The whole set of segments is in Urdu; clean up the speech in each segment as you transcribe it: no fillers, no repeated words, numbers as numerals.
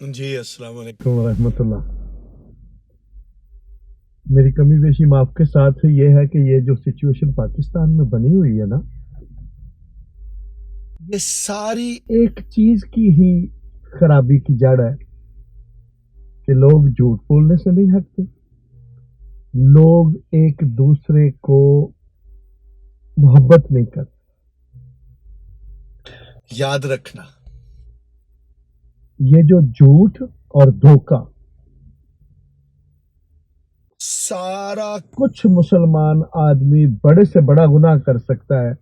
جی السلام علیکم ورحمۃ اللہ۔ میری کمی بیشی معاف کے ساتھ یہ ہے کہ یہ جو سچویشن پاکستان میں بنی ہوئی ہے نا، یہ ساری ایک چیز کی ہی خرابی کی جڑ ہے کہ لوگ جھوٹ بولنے سے نہیں ہٹتے، لوگ ایک دوسرے کو محبت نہیں کرتے۔ یاد رکھنا، یہ جو جھوٹ اور دھوکہ، سارا کچھ مسلمان آدمی بڑے سے بڑا گناہ کر سکتا ہے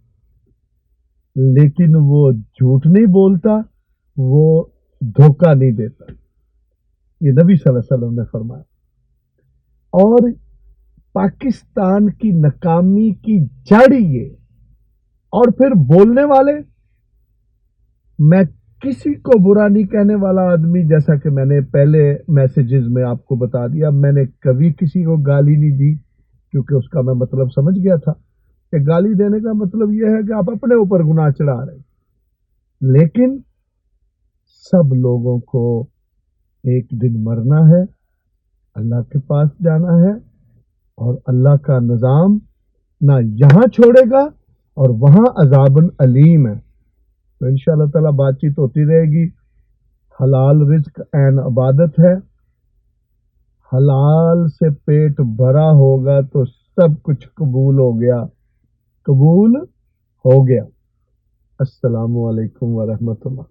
لیکن وہ جھوٹ نہیں بولتا، وہ دھوکہ نہیں دیتا۔ یہ نبی صلی اللہ علیہ وسلم نے فرمایا۔ اور پاکستان کی ناکامی کی جڑ یہ، اور پھر بولنے والے، میں کسی کو برا نہیں کہنے والا آدمی، جیسا کہ میں نے پہلے میسیجز میں آپ کو بتا دیا، میں نے کبھی کسی کو گالی نہیں دی کیونکہ اس کا میں مطلب سمجھ گیا تھا کہ گالی دینے کا مطلب یہ ہے کہ آپ اپنے اوپر گناہ چڑھا رہے ہیں۔ لیکن سب لوگوں کو ایک دن مرنا ہے، اللہ کے پاس جانا ہے، اور اللہ کا نظام نہ یہاں چھوڑے گا اور وہاں عذاب علیم ہے۔ تو انشاءاللہ تعالی بات چیت ہوتی رہے گی۔ حلال رزق عین عبادت ہے، حلال سے پیٹ بھرا ہوگا تو سب کچھ قبول ہو گیا، قبول ہو گیا۔ السلام علیکم ورحمۃ اللہ۔